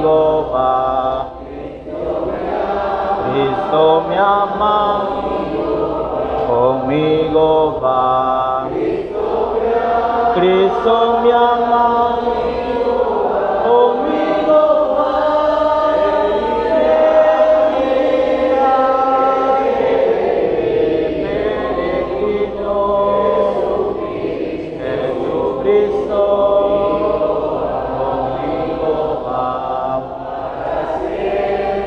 conmigo va. Cristo me ama, conmigo va. Cristo me ama, conmigo va. Peregrino, Jesucristo, conmigo va.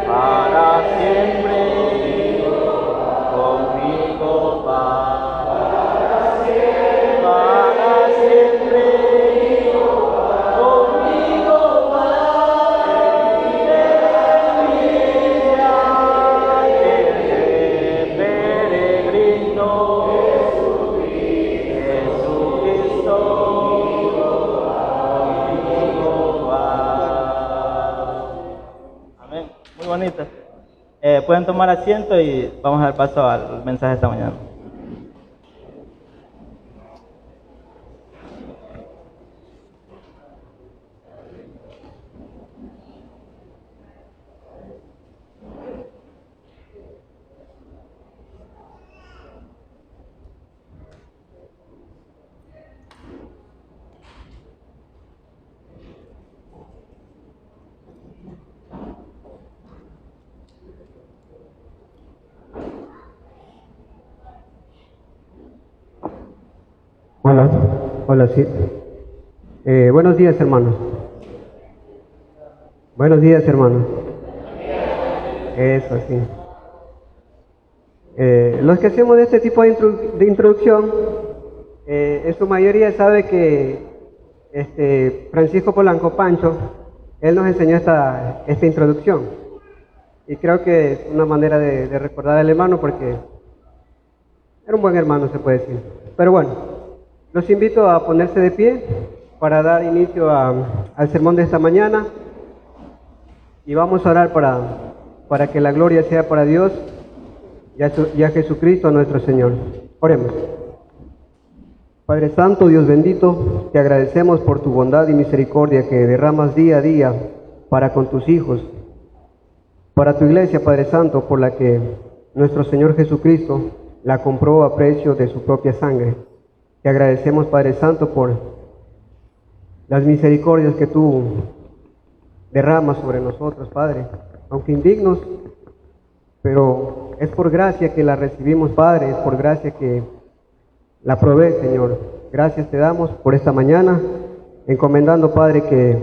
Para siempre, conmigo va. Para siempre, conmigo va. Peregrino, Jesucristo, conmigo va. Amén. Muy bonito. Pueden tomar asiento y vamos a dar paso al mensaje esta mañana. Hola, sí. Buenos días, hermanos. Buenos días, hermanos. Eso, sí. Los que hacemos este tipo de introducción, en su mayoría sabe que Francisco Polanco Pancho, él nos enseñó esta introducción. Y creo que es una manera de recordar al hermano porque era un buen hermano, se puede decir. Pero bueno. Los invito a ponerse de pie para dar inicio al sermón de esta mañana y vamos a orar para que la gloria sea para Dios y a Jesucristo nuestro Señor. Oremos. Padre Santo, Dios bendito, te agradecemos por tu bondad y misericordia que derramas día a día para con tus hijos, para tu iglesia, Padre Santo, por la que nuestro Señor Jesucristo la compró a precio de su propia sangre. Te agradecemos, Padre Santo, por las misericordias que tú derramas sobre nosotros, Padre, aunque indignos, pero es por gracia que la recibimos, Padre, es por gracia que la provees, Señor. Gracias te damos por esta mañana, encomendando, Padre, que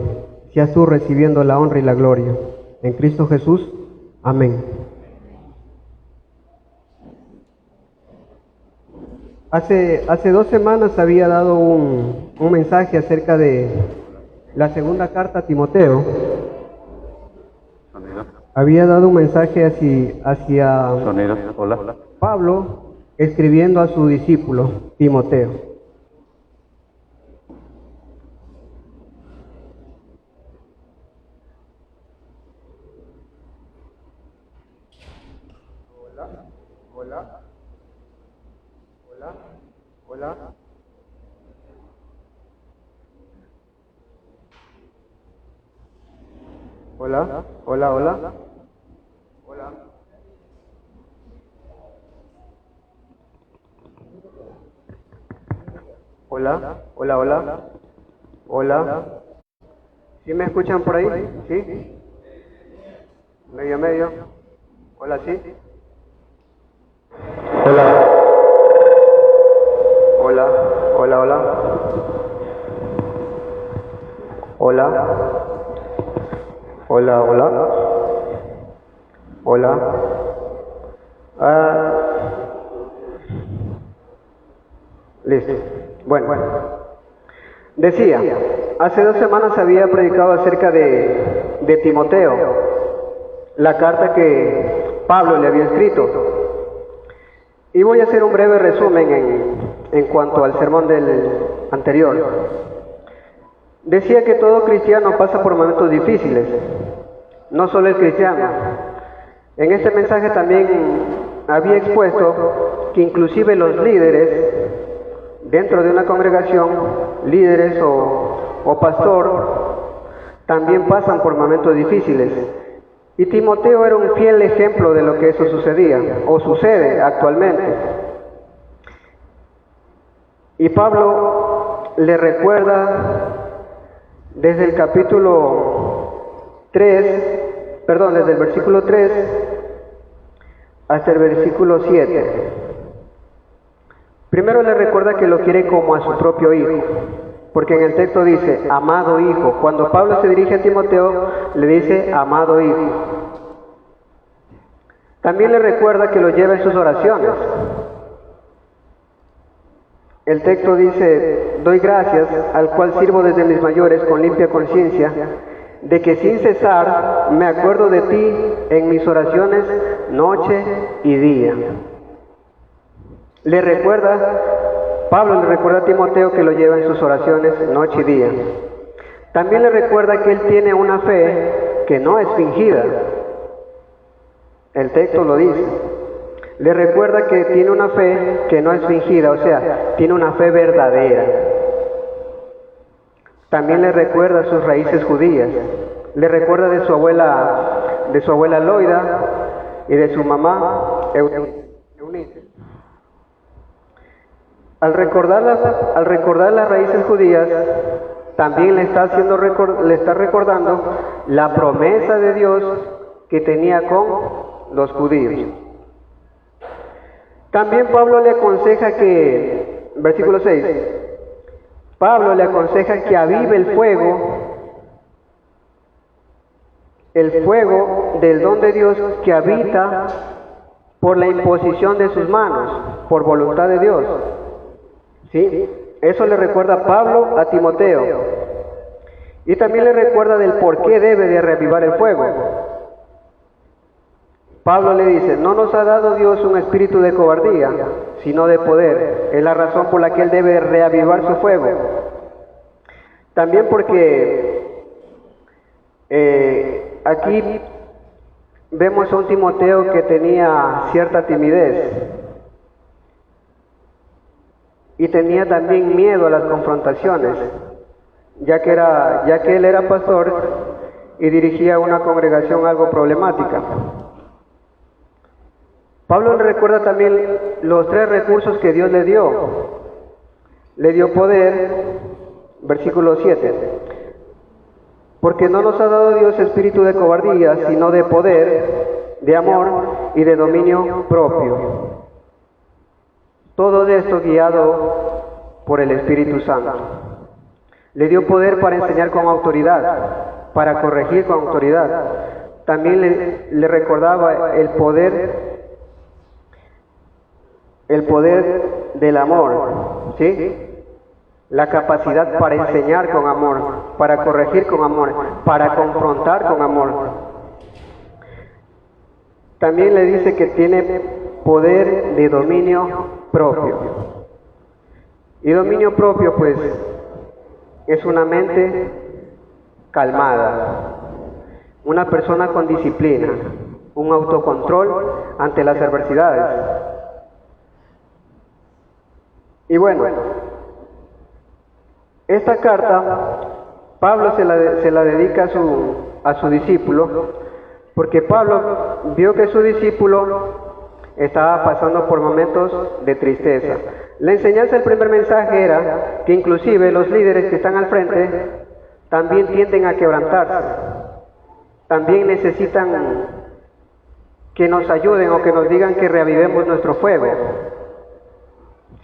seas tú recibiendo la honra y la gloria. En Cristo Jesús, amén. Hace 2 semanas había dado un mensaje acerca de la segunda carta a Timoteo. Había dado un mensaje hacia Pablo escribiendo a su discípulo Timoteo. Hola. Hola. ¿Sí me escuchan por ahí? ¿Sí? Medio. Hola, ¿sí? Hola. Listo. Bueno. Decía, hace 2 semanas había predicado acerca de Timoteo, la carta que Pablo le había escrito. Y voy a hacer un breve resumen en cuanto al sermón del anterior. Decía que todo cristiano pasa por momentos difíciles, no solo el cristiano. En este mensaje también había expuesto que inclusive los líderes dentro de una congregación, líderes o pastor, también pasan por momentos difíciles. Y Timoteo era un fiel ejemplo de lo que eso sucedía, o sucede actualmente. Y Pablo le recuerda desde el desde el versículo 3 hasta el versículo 7. Primero le recuerda que lo quiere como a su propio hijo, porque en el texto dice, amado hijo. Cuando Pablo se dirige a Timoteo, le dice, amado hijo. También le recuerda que lo lleva en sus oraciones. El texto dice, doy gracias, al cual sirvo desde mis mayores con limpia conciencia, de que sin cesar me acuerdo de ti en mis oraciones noche y día. Pablo le recuerda a Timoteo que lo lleva en sus oraciones noche y día. También le recuerda que él tiene una fe que no es fingida. El texto lo dice. Le recuerda que tiene una fe que no es fingida, o sea, tiene una fe verdadera. También le recuerda sus raíces judías. Le recuerda de su abuela Loida y de su mamá Eunice. Al recordar las raíces judías, también le está recordando la promesa de Dios que tenía con los judíos. También Pablo le aconseja versículo 6, Pablo le aconseja que avive el fuego del don de Dios que habita por la imposición de sus manos, por voluntad de Dios. ¿Sí? Eso le recuerda Pablo a Timoteo. Y también le recuerda del por qué debe de reavivar el fuego. Pablo le dice, no nos ha dado Dios un espíritu de cobardía, sino de poder. Es la razón por la que él debe reavivar su fuego. También porque aquí vemos a un Timoteo que tenía cierta timidez y tenía también miedo a las confrontaciones, ya que él era pastor y dirigía una congregación algo problemática. Pablo le recuerda también los 3 recursos que Dios le dio. Le dio poder, versículo 7. Porque no nos ha dado Dios espíritu de cobardía, sino de poder, de amor y de dominio propio. Todo esto guiado por el Espíritu Santo. Le dio poder para enseñar con autoridad, para corregir con autoridad. También le recordaba el poder del amor, ¿sí? La capacidad para enseñar con amor, para corregir con amor, para confrontar con amor. También le dice que tiene poder de dominio propio. Y dominio propio, pues, es una mente calmada, una persona con disciplina, un autocontrol ante las adversidades. Y bueno, esta carta Pablo se la dedica a su discípulo, porque Pablo vio que su discípulo estaba pasando por momentos de tristeza. La enseñanza del primer mensaje era que inclusive los líderes que están al frente también tienden a quebrantarse, también necesitan que nos ayuden o que nos digan que reavivemos nuestro fuego.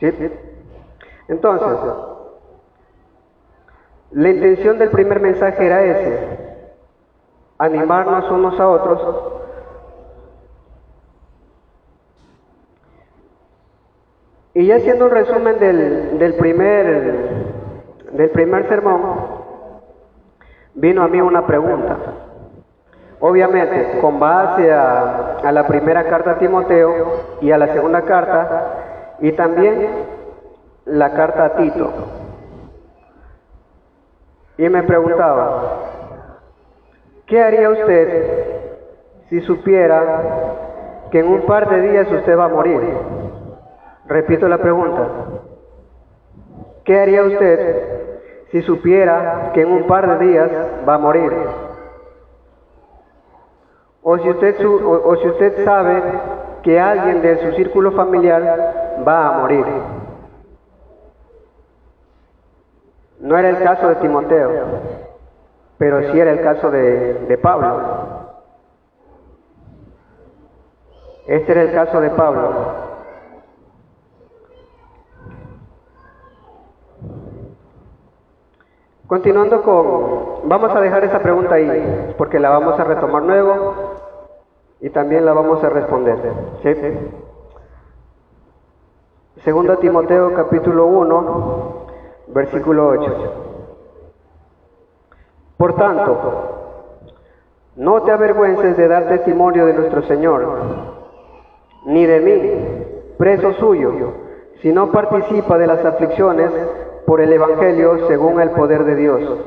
¿Sí? Entonces, la intención del primer mensaje era animarnos unos a otros y ya haciendo un resumen del primer sermón, vino a mí una pregunta. Obviamente, con base a la primera carta a Timoteo y a la segunda carta, y también la carta a Tito. Y me preguntaba, ¿qué haría usted si supiera que en un par de días usted va a morir? Repito la pregunta. ¿Qué haría usted si supiera que en un par de días va a morir. O si usted sabe que alguien de su círculo familiar va a morir. No era el caso de Timoteo, pero sí era el caso de Pablo. Este era el caso de Pablo. Continuando vamos a dejar esa pregunta ahí, porque la vamos a retomar luego y también la vamos a responder. ¿Sí? Segundo Timoteo capítulo 1, versículo 8. Por tanto, no te avergüences de dar testimonio de nuestro Señor, ni de mí, preso suyo, sino participa de las aflicciones por el Evangelio según el poder de Dios.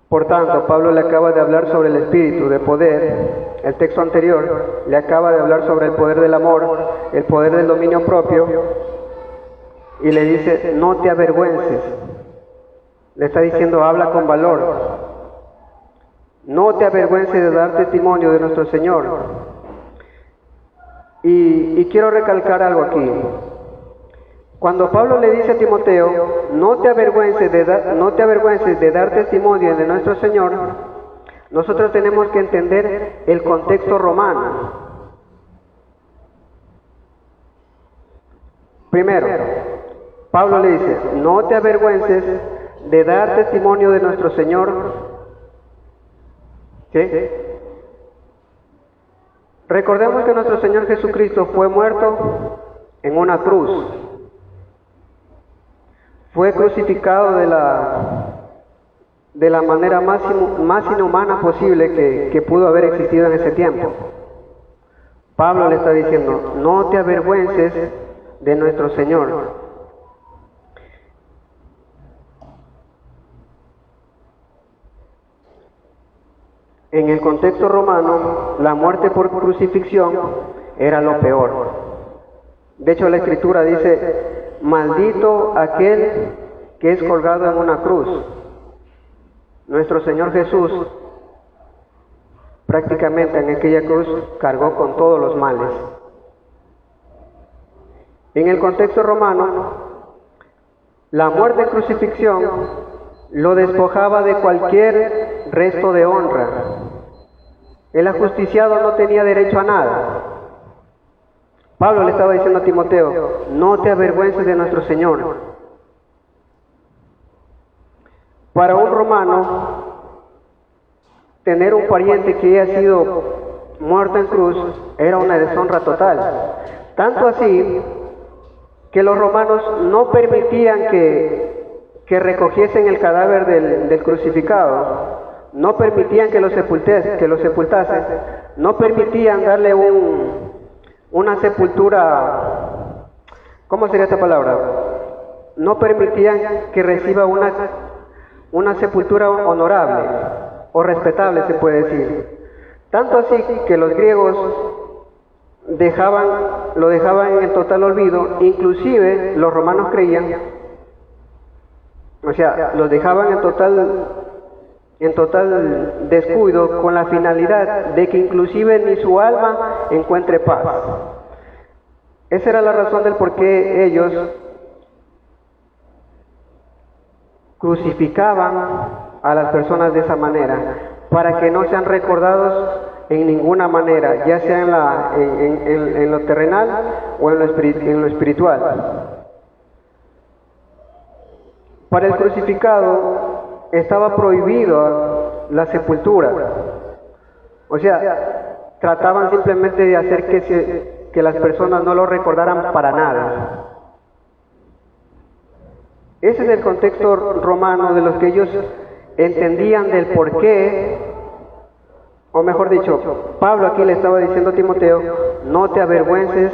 Por tanto, Pablo le acaba de hablar sobre el espíritu de poder. El texto anterior le acaba de hablar sobre el poder del amor, el poder del dominio propio, y le dice, no te avergüences. Le está diciendo, habla con valor. No te avergüences de dar testimonio de nuestro Señor. Y quiero recalcar algo aquí. Cuando Pablo le dice a Timoteo, no te avergüences de dar testimonio de nuestro Señor, nosotros tenemos que entender el contexto romano. Primero, Pablo le dice, no te avergüences de dar testimonio de nuestro Señor. ¿Sí? Recordemos que nuestro Señor Jesucristo fue muerto en una cruz. Fue crucificado de la manera más inhumana posible que pudo haber existido en ese tiempo. Pablo le está diciendo, no te avergüences de nuestro Señor. En el contexto romano, la muerte por crucifixión era lo peor. De hecho, la Escritura dice, maldito aquel que es colgado en una cruz. Nuestro Señor Jesús prácticamente en aquella cruz cargó con todos los males. En el contexto romano, la muerte en crucifixión lo despojaba de cualquier resto de honra. El ajusticiado no tenía derecho a nada. Pablo le estaba diciendo a Timoteo, no te avergüences de nuestro Señor. Para un romano, tener un pariente que haya sido muerto en cruz era una deshonra total. Tanto así que los romanos no permitían que recogiesen el cadáver del crucificado, no permitían que lo sepultasen, no permitían darle una sepultura, ¿cómo sería esta palabra? No permitían que reciba una sepultura honorable o respetable, se puede decir. Tanto así que los griegos lo dejaban en total olvido, inclusive los romanos creían, o sea, los dejaban en total descuido con la finalidad de que inclusive ni su alma encuentre paz. Esa era la razón del por qué ellos crucificaban a las personas de esa manera, para que no sean recordados en ninguna manera, ya sea en lo terrenal o en lo espiritual. Para el crucificado estaba prohibido la sepultura. O sea, trataban simplemente de hacer que las personas no lo recordaran para nada. Ese es el contexto romano de los que ellos entendían del por qué, o mejor dicho, Pablo aquí le estaba diciendo a Timoteo, no te avergüences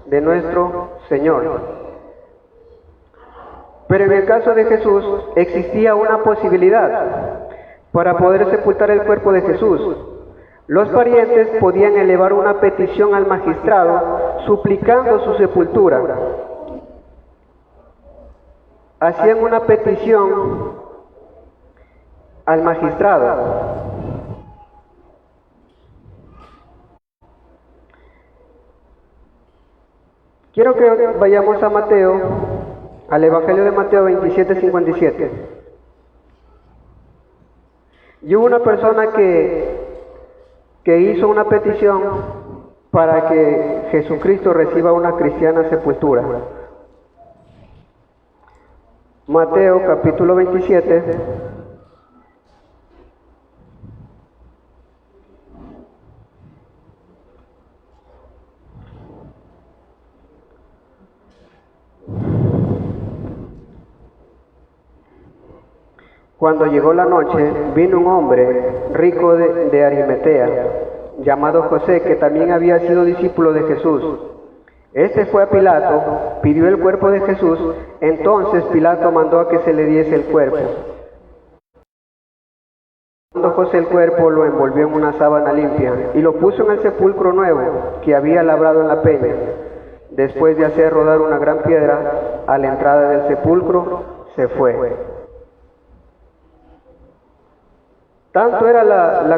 de nuestro Señor. Pero en el caso de Jesús existía una posibilidad para poder sepultar el cuerpo de Jesús. Los parientes podían elevar una petición al magistrado suplicando su sepultura. hacían una petición al magistrado. Quiero que vayamos a Mateo, al Evangelio de Mateo 27:57. Y hubo una persona que hizo una petición para que Jesucristo reciba una cristiana sepultura. Mateo capítulo 27. Cuando llegó la noche, vino un hombre rico de Arimatea, llamado José, que también había sido discípulo de Jesús. Este fue a Pilato, pidió el cuerpo de Jesús, entonces Pilato mandó a que se le diese el cuerpo. Cuando José el cuerpo, lo envolvió en una sábana limpia y lo puso en el sepulcro nuevo que había labrado en la peña. Después de hacer rodar una gran piedra a la entrada del sepulcro, se fue. Tanto era la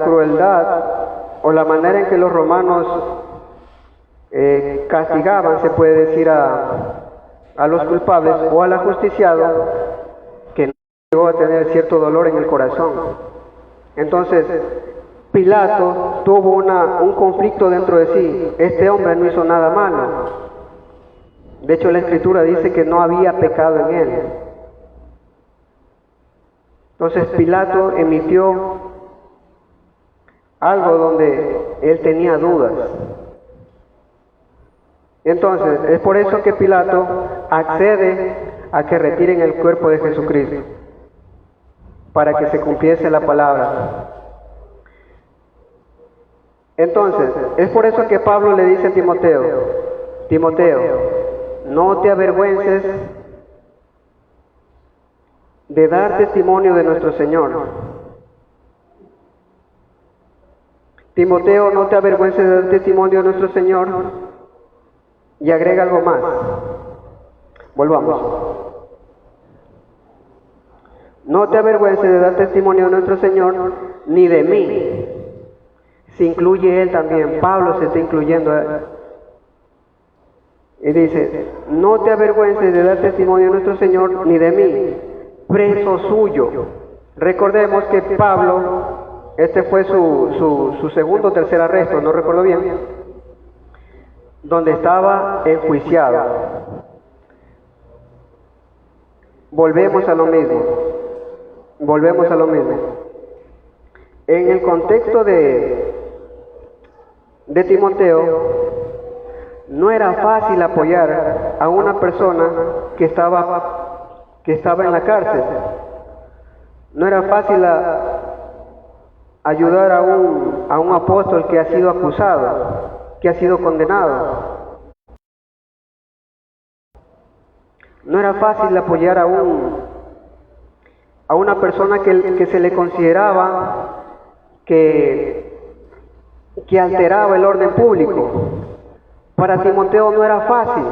crueldad o la manera en que los romanos castigaban, se puede decir, a los culpables o al ajusticiado, que no llegó a tener cierto dolor en el corazón. Entonces, Pilato tuvo un conflicto dentro de sí. Este hombre no hizo nada malo. De hecho, la Escritura dice que no había pecado en él. Entonces Pilato emitió algo donde él tenía dudas. Entonces, es por eso que Pilato accede a que retiren el cuerpo de Jesucristo, para que se cumpliese la palabra. Entonces, es por eso que Pablo le dice a Timoteo, Timoteo, no te avergüences de dar testimonio de nuestro Señor. Timoteo, no te avergüences de dar testimonio de nuestro Señor. Y agrega algo más. Volvamos. No te avergüences de dar testimonio de nuestro Señor, ni de mí. Se incluye él también. Pablo se está incluyendo. Y dice, no te avergüences de dar testimonio de nuestro Señor, ni de mí, preso suyo. Recordemos que Pablo, este fue su segundo o tercer arresto, no recuerdo bien, donde estaba enjuiciado. Volvemos a lo mismo. En el contexto de Timoteo, no era fácil apoyar a una persona que estaba en la cárcel. No era fácil ayudar a un apóstol que ha sido acusado, que ha sido condenado. No era fácil apoyar a una persona que se le consideraba que alteraba el orden público. Para Timoteo no era fácil.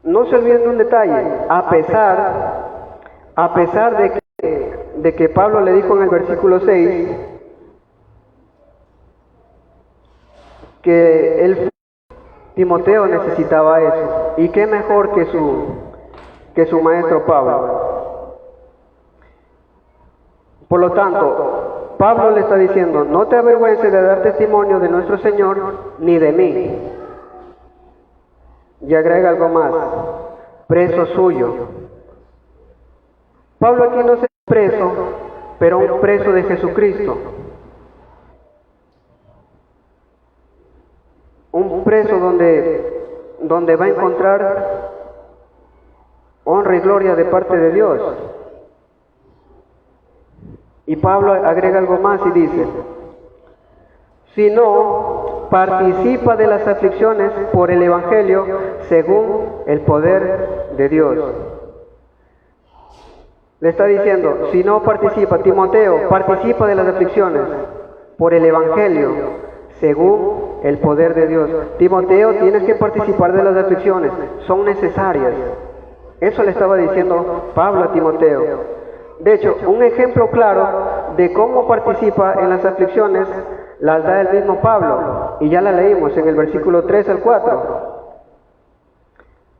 No se olviden de un detalle, a pesar de que Pablo le dijo en el versículo 6 que Timoteo necesitaba eso, y qué mejor que su maestro Pablo. Por lo tanto, Pablo le está diciendo, no te avergüences de dar testimonio de nuestro Señor, ni de mí. Y agrega algo más, preso suyo. Pablo aquí no es preso, pero un preso de Jesucristo. Un preso donde va a encontrar honra y gloria de parte de Dios. Y Pablo agrega algo más y dice, si no, participa de las aflicciones por el Evangelio según el poder de Dios. Le está diciendo, si no participa, Timoteo, participa de las aflicciones por el Evangelio según el poder de Dios. Timoteo, tienes que participar de las aflicciones, son necesarias. Eso le estaba diciendo Pablo a Timoteo. De hecho, un ejemplo claro de cómo participa en las aflicciones las da el mismo Pablo, y ya la leímos en el versículo 3 al 4.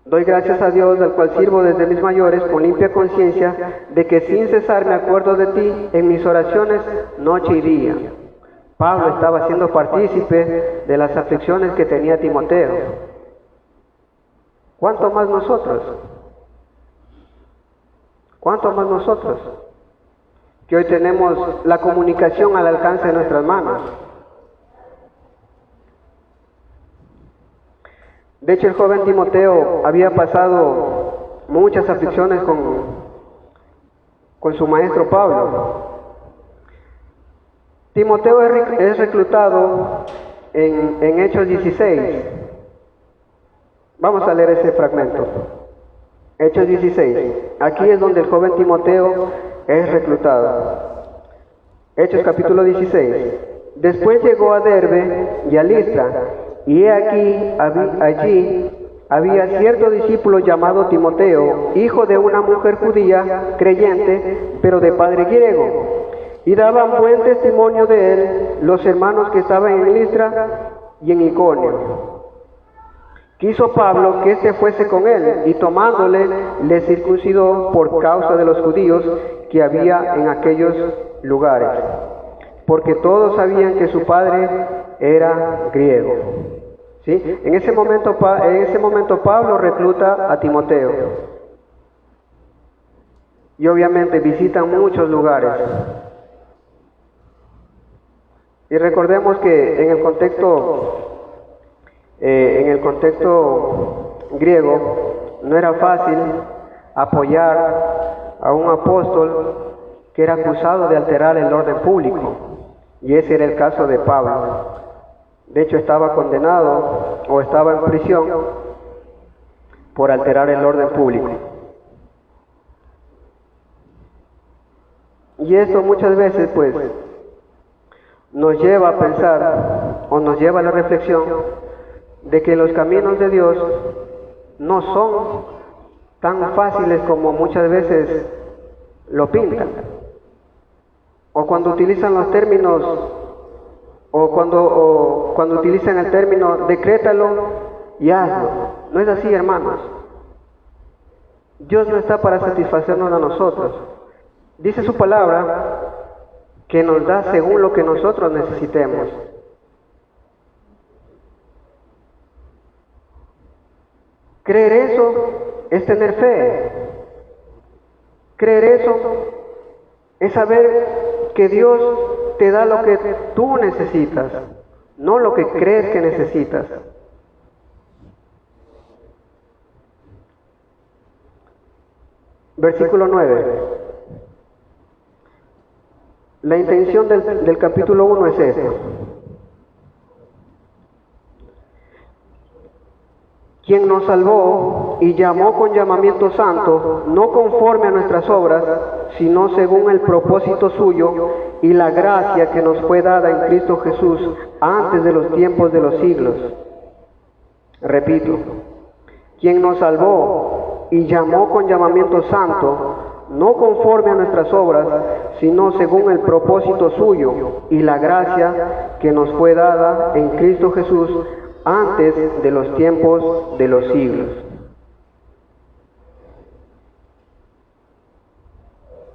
Doy gracias a Dios, al cual sirvo desde mis mayores, con limpia conciencia, de que sin cesar me acuerdo de ti en mis oraciones noche y día. Pablo estaba siendo partícipe de las aflicciones que tenía Timoteo. ¿Cuánto más nosotros? ¿Cuánto más nosotros? Que hoy tenemos la comunicación al alcance de nuestras manos. De hecho, el joven Timoteo había pasado muchas aflicciones con su maestro Pablo. Timoteo es reclutado en Hechos 16. Vamos a leer ese fragmento. Hechos 16. Aquí es donde el joven Timoteo es reclutado. Hechos capítulo 16. Después llegó a Derbe y a Listra, y he aquí, allí había cierto discípulo llamado Timoteo, hijo de una mujer judía, creyente, pero de padre griego. Y daban buen testimonio de él los hermanos que estaban en Listra y en Iconio. Quiso Pablo que éste fuese con él, y tomándole, le circuncidó por causa de los judíos que había en aquellos lugares, porque todos sabían que su padre era griego. ¿Sí? En ese momento Pablo recluta a Timoteo. Y obviamente visitan muchos lugares. Y recordemos que en el contexto griego no era fácil apoyar a un apóstol que era acusado de alterar el orden público, y ese era el caso de Pablo. De hecho, estaba condenado o estaba en prisión por alterar el orden público. Y esto muchas veces pues nos lleva a pensar o nos lleva a la reflexión de que los caminos de Dios no son tan fáciles como muchas veces lo pintan. O cuando utilizan los términos, o cuando utilizan el término decrétalo y hazlo. No es así, hermanos. Dios no está para satisfacernos a nosotros. Dice su palabra que nos da según lo que nosotros necesitemos. Creer eso es tener fe. Creer eso es saber que Dios te da lo que tú necesitas, no lo que crees que necesitas. Versículo 9. La intención del capítulo 1 es esta. Quien nos salvó y llamó con llamamiento santo, no conforme a nuestras obras, sino según el propósito suyo y la gracia que nos fue dada en Cristo Jesús antes de los tiempos de los siglos. Repito, quien nos salvó y llamó con llamamiento santo, no conforme a nuestras obras, sino según el propósito suyo y la gracia que nos fue dada en Cristo Jesús antes de los tiempos de los siglos.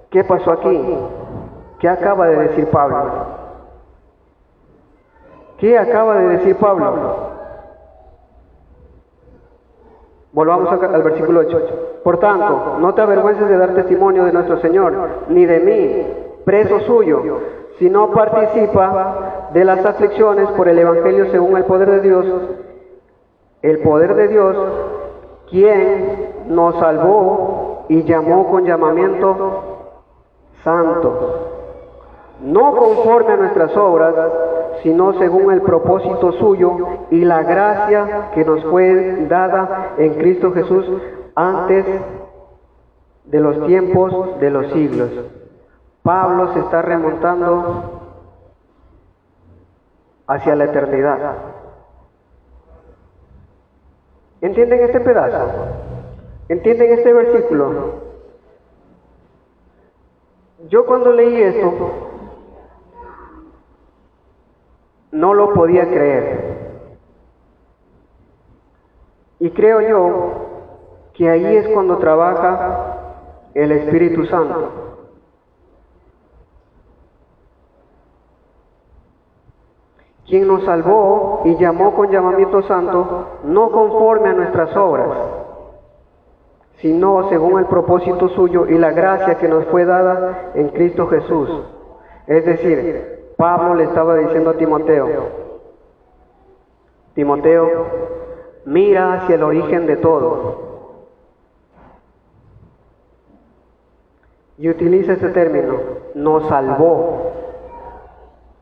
¿Qué pasó aquí? ¿Qué acaba de decir Pablo? ¿Qué acaba de decir Pablo? Volvamos al versículo 8. Por tanto, no te avergüences de dar testimonio de nuestro Señor, ni de mí, preso suyo, sino participa de las aflicciones por el Evangelio según el poder de Dios, quien nos salvó y llamó con llamamiento santo, no conforme a nuestras obras, sino según el propósito suyo y la gracia que nos fue dada en Cristo Jesús antes de los tiempos de los siglos. Pablo se está remontando hacia la eternidad. ¿Entienden este pedazo? ¿Entienden este versículo? Yo cuando leí esto, no lo podía creer. Y creo yo que ahí es cuando trabaja el Espíritu Santo. Quien nos salvó y llamó con llamamiento santo, no conforme a nuestras obras, sino según el propósito suyo y la gracia que nos fue dada en Cristo Jesús. Es decir, Pablo le estaba diciendo a Timoteo, Timoteo, mira hacia el origen de todo. Y utiliza ese término, nos salvó.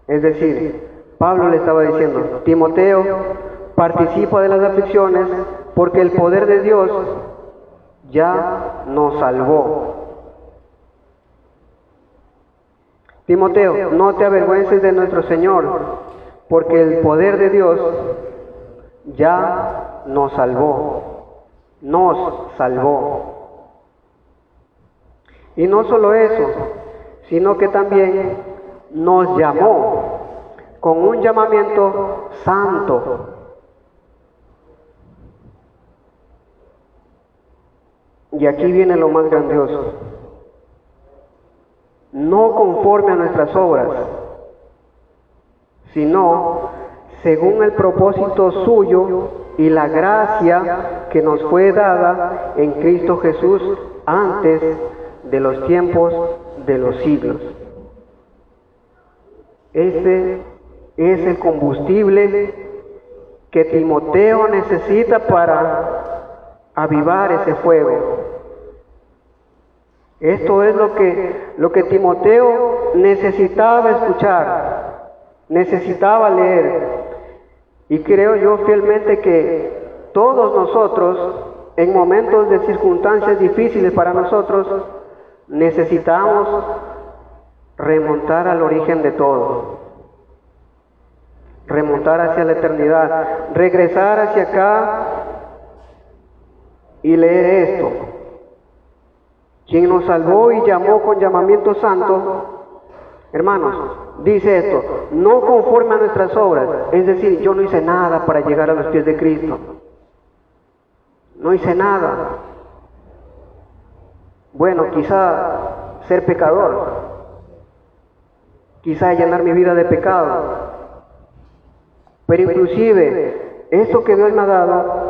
Es decir, Pablo le estaba diciendo, Timoteo, participa de las aflicciones porque el poder de Dios ya nos salvó. Timoteo, no te avergüences de nuestro Señor, porque el poder de Dios ya nos salvó. Nos salvó. Y no solo eso, sino que también nos llamó con un llamamiento santo. Y aquí viene lo más grandioso. No conforme a nuestras obras, sino según el propósito suyo y la gracia que nos fue dada en Cristo Jesús antes de los tiempos de los siglos. Ese es el combustible que Timoteo necesita para avivar ese fuego. Esto es lo que Timoteo necesitaba escuchar, necesitaba leer. Y creo yo fielmente que todos nosotros, en momentos de circunstancias difíciles para nosotros, necesitamos remontar al origen de todo. Remontar hacia la eternidad, regresar hacia acá y leer esto. Quien nos salvó y llamó con llamamiento santo, hermanos, dice esto, no conforme a nuestras obras, es decir, yo no hice nada para llegar a los pies de Cristo. No hice nada. Bueno, quizá ser pecador, quizá llenar mi vida de pecado. Pero inclusive, esto que Dios me ha dado,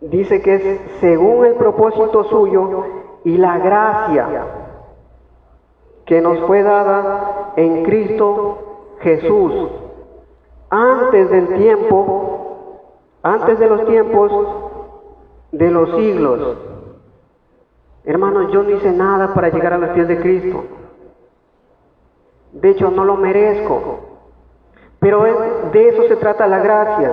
dice que es según el propósito suyo y la gracia que nos fue dada en Cristo Jesús, antes del tiempo, antes de los tiempos de los siglos. Hermanos, yo no hice nada para llegar a los pies de Cristo. De hecho, no lo merezco. Pero de eso se trata la gracia.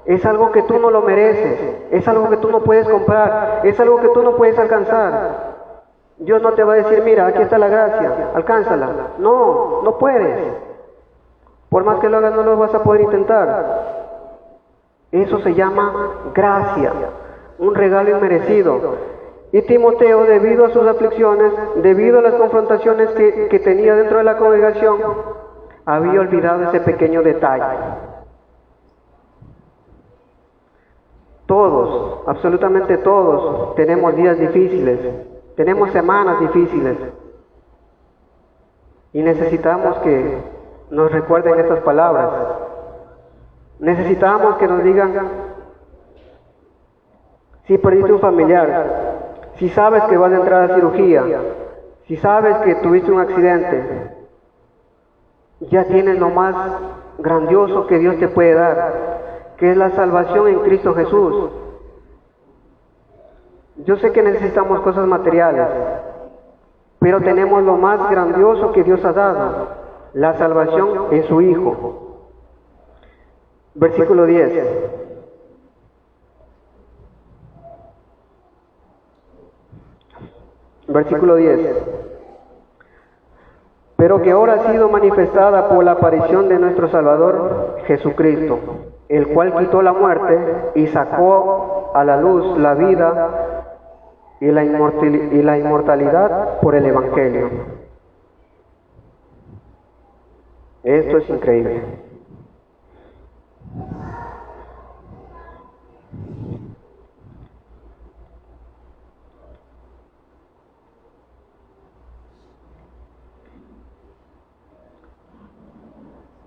Es algo que tú no lo mereces. Es algo que tú no puedes comprar. Es algo que tú no puedes alcanzar. Dios no te va a decir, mira, aquí está la gracia, alcánzala. No, no puedes. Por más que lo hagas, no lo vas a poder intentar. Eso se llama gracia, un regalo inmerecido. Y Timoteo, debido a sus aflicciones, debido a las confrontaciones que tenía dentro de la congregación, había olvidado ese pequeño detalle. Todos, absolutamente todos, tenemos días difíciles, tenemos semanas difíciles. Y necesitamos que nos recuerden estas palabras. Necesitamos que nos digan, si perdiste un familiar, si sabes que vas a entrar a cirugía, si sabes que tuviste un accidente, ya tienes lo más grandioso que Dios te puede dar, que es la salvación en Cristo Jesús. Yo sé que necesitamos cosas materiales, pero tenemos lo más grandioso que Dios ha dado, la salvación en su Hijo. Versículo 10. Versículo 10. pero que ahora ha sido manifestada por la aparición de nuestro Salvador Jesucristo, el cual quitó la muerte y sacó a la luz la vida y la inmortalidad por el Evangelio. Esto es increíble.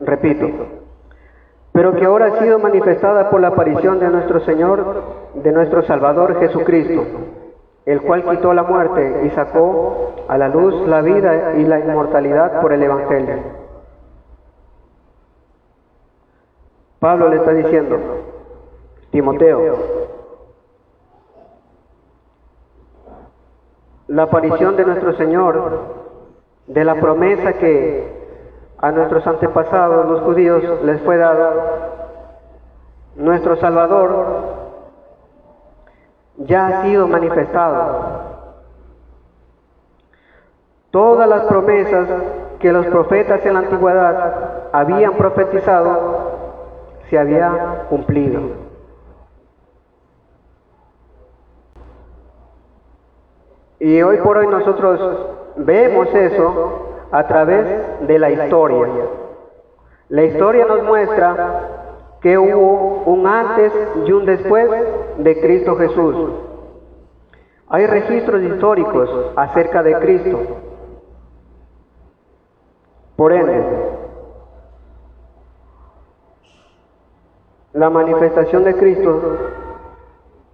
Repito, pero que ahora ha sido manifestada por la aparición de nuestro Señor, de nuestro Salvador Jesucristo, el cual quitó la muerte y sacó a la luz la vida y la inmortalidad por el Evangelio. Pablo le está diciendo, Timoteo, la aparición de nuestro Señor, de la promesa que a nuestros antepasados, los judíos, les fue dado, nuestro Salvador ya ha sido manifestado. Todas las promesas que los profetas en la antigüedad habían profetizado se habían cumplido. Y hoy por hoy nosotros vemos eso a través de la historia. La historia nos muestra que hubo un antes y un después de Cristo Jesús. Hay registros históricos acerca de Cristo. Por ende, la manifestación de Cristo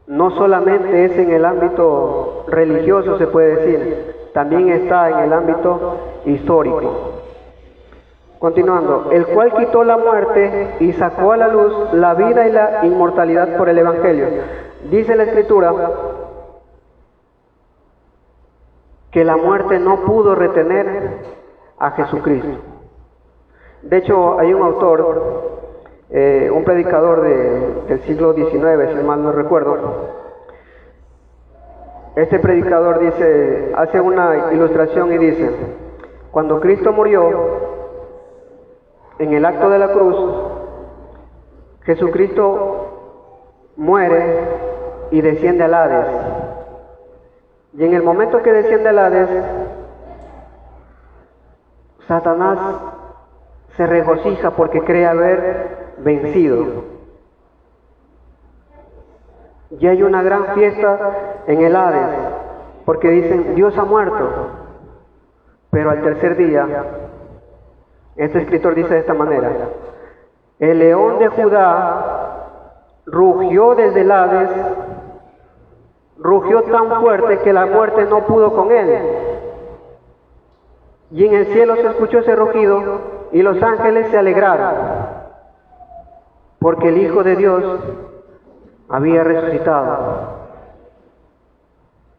no solamente es en el ámbito religioso, se puede decir, también está en el ámbito histórico. Continuando, el cual quitó la muerte y sacó a la luz la vida y la inmortalidad por el Evangelio. Dice la Escritura que la muerte no pudo retener a Jesucristo. De hecho, hay un autor, un predicador del siglo XIX, si mal no recuerdo. Este predicador dice, hace una ilustración y dice, cuando Cristo murió en el acto de la cruz, Jesucristo muere y desciende al Hades. Y en el momento que desciende al Hades, Satanás se regocija porque cree haber vencido. Y hay una gran fiesta en el Hades, porque dicen, Dios ha muerto. Pero al tercer día, este escritor dice de esta manera, el león de Judá rugió desde el Hades, rugió tan fuerte que la muerte no pudo con él. Y en el cielo se escuchó ese rugido y los ángeles se alegraron, porque el Hijo de Dios había resucitado.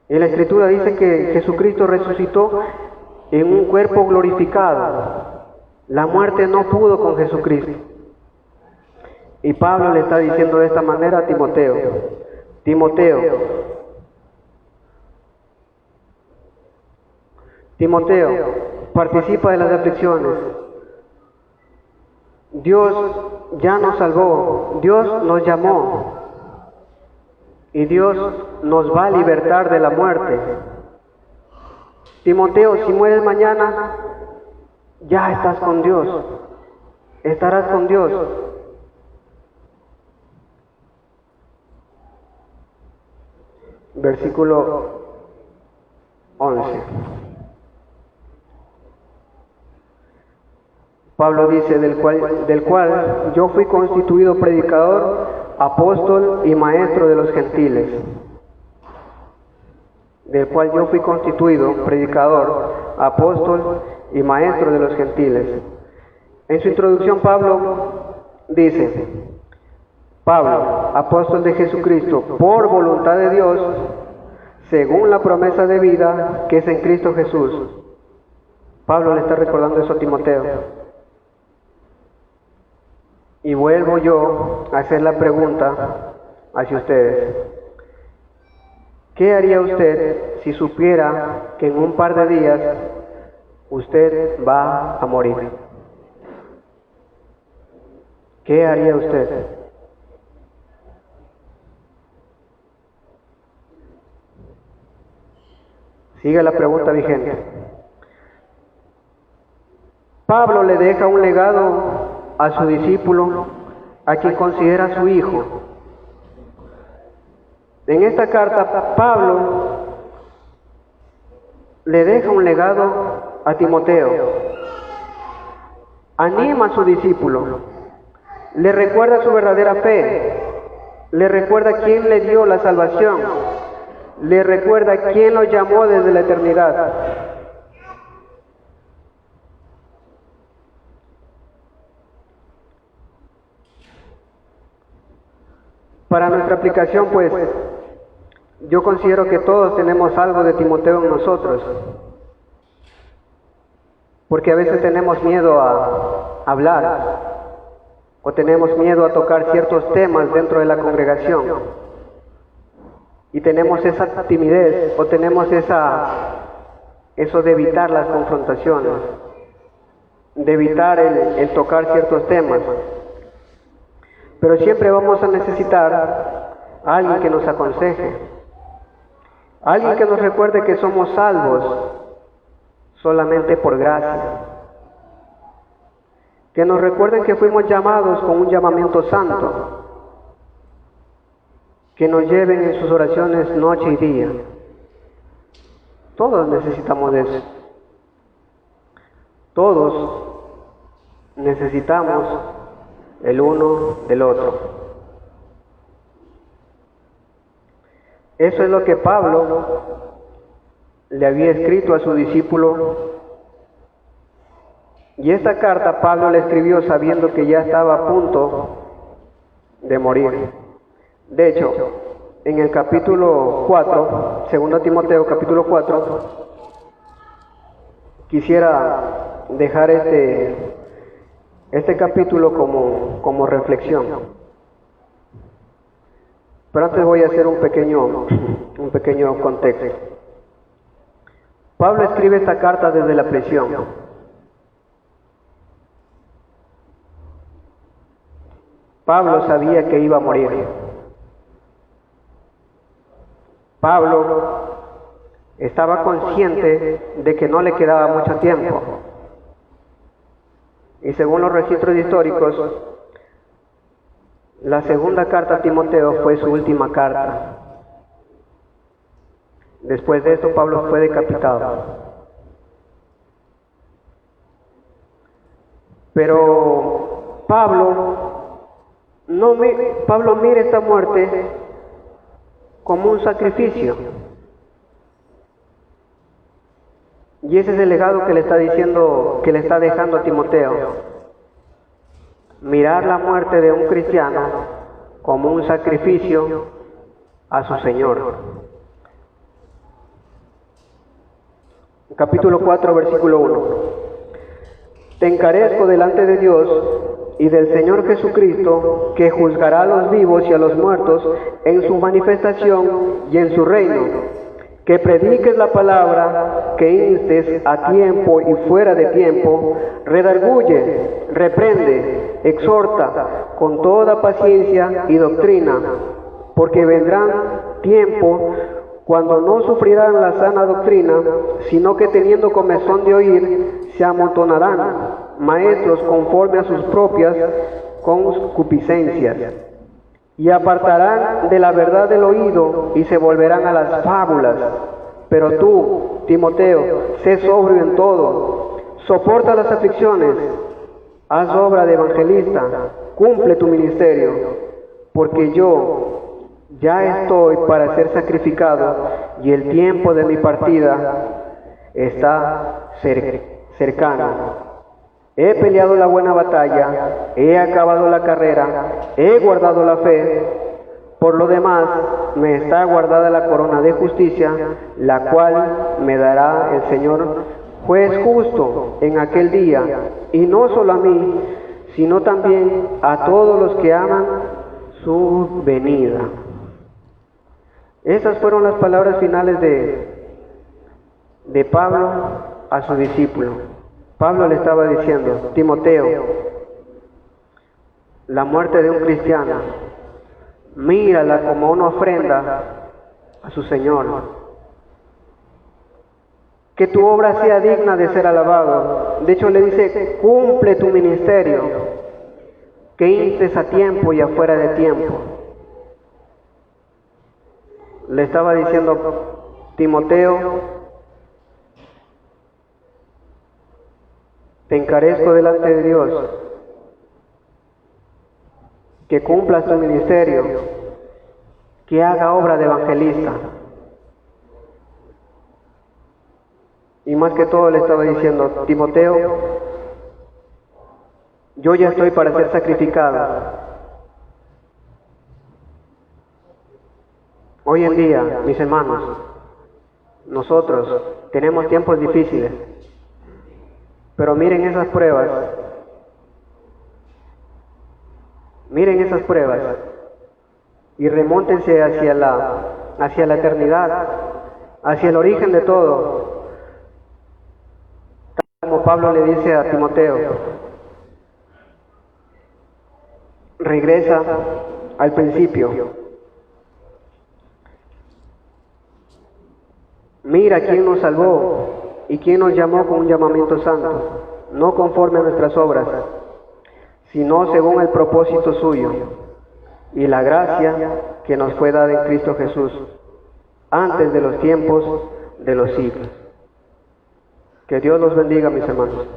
Y la Escritura dice que Jesucristo resucitó en un cuerpo glorificado. La muerte no pudo con Jesucristo. Y Pablo le está diciendo de esta manera a Timoteo, Timoteo, participa de las aflicciones. Dios ya nos salvó, Dios nos llamó y Dios nos va a libertar de la muerte. Timoteo, si mueres mañana, ya estás con Dios, estarás con Dios. Versículo 11. Pablo dice, del cual yo fui constituido predicador, apóstol y maestro de los gentiles. Del cual yo fui constituido predicador, apóstol y maestro de los gentiles. En su introducción Pablo dice, Pablo, apóstol de Jesucristo, por voluntad de Dios, según la promesa de vida que es en Cristo Jesús. Pablo le está recordando eso a Timoteo. Y vuelvo yo a hacer la pregunta hacia ustedes. ¿Qué haría usted si supiera que en un par de días usted va a morir. ¿Qué haría usted? Sigue la pregunta vigente. Pablo le deja un legado a su discípulo, a quien considera su hijo. En esta carta, Pablo le deja un legado a Timoteo. Anima a su discípulo. Le recuerda su verdadera fe. Le recuerda quién le dio la salvación. Le recuerda quién lo llamó desde la eternidad. Para nuestra aplicación, pues, yo considero que todos tenemos algo de Timoteo en nosotros, porque a veces tenemos miedo a hablar, o tenemos miedo a tocar ciertos temas dentro de la congregación, y tenemos esa timidez, o tenemos eso de evitar las confrontaciones, de evitar el tocar ciertos temas. Pero siempre vamos a necesitar a alguien que nos aconseje, alguien que nos recuerde que somos salvos solamente por gracia, que nos recuerden que fuimos llamados con un llamamiento santo, que nos lleven en sus oraciones noche y día. Todos necesitamos de eso. Todos necesitamos el uno del otro. Eso es lo que Pablo le había escrito a su discípulo, y esta carta Pablo la escribió sabiendo que ya estaba a punto de morir. De hecho, en el capítulo 4, 2 Timoteo capítulo 4, quisiera dejar este capítulo como reflexión. Pero antes voy a hacer un pequeño contexto. Pablo escribe esta carta desde la prisión. Pablo sabía que iba a morir. Pablo estaba consciente de que no le quedaba mucho tiempo. Y según los registros históricos, la segunda carta a Timoteo fue su última carta. Después de esto, Pablo fue decapitado. Pero Pablo mira esta muerte como un sacrificio. Y ese es el legado que le está diciendo, que le está dejando a Timoteo. Mirar la muerte de un cristiano como un sacrificio a su Señor. Capítulo 4, versículo 1. Te encarezco delante de Dios y del Señor Jesucristo, que juzgará a los vivos y a los muertos en su manifestación y en su reino, que prediques la palabra, que instes a tiempo y fuera de tiempo, redarguye, reprende, exhorta con toda paciencia y doctrina, porque vendrán tiempo cuando no sufrirán la sana doctrina, sino que teniendo comezón de oír, se amontonarán maestros conforme a sus propias concupiscencias, y apartarán de la verdad del oído y se volverán a las fábulas. Pero tú, Timoteo, sé sobrio en todo, soporta las aflicciones, haz obra de evangelista, cumple tu ministerio, porque yo ya estoy para ser sacrificado y el tiempo de mi partida está cercano. He peleado la buena batalla, he acabado la carrera, he guardado la fe. Por lo demás, me está guardada la corona de justicia, la cual me dará el Señor, juez justo, en aquel día, y no solo a mí, sino también a todos los que aman su venida. Esas fueron las palabras finales de Pablo a su discípulo. Pablo le estaba diciendo, Timoteo, la muerte de un cristiano, mírala como una ofrenda a su Señor. Que tu obra sea digna de ser alabado. De hecho le dice, cumple tu ministerio, que instes a tiempo y afuera de tiempo. Le estaba diciendo, Timoteo, te encarezco delante de Dios, que cumplas tu ministerio, que haga obra de evangelista. Y más que todo le estaba diciendo, Timoteo, yo ya estoy para ser sacrificado. Hoy en día, mis hermanos, nosotros tenemos tiempos difíciles, pero miren esas pruebas, y remóntense hacia la eternidad, hacia el origen de todo, como Pablo le dice a Timoteo, regresa al principio. Mira quién nos salvó y quién nos llamó con un llamamiento santo, no conforme a nuestras obras, sino según el propósito suyo y la gracia que nos fue dada en Cristo Jesús antes de los tiempos de los siglos. Que Dios los bendiga, mis hermanos.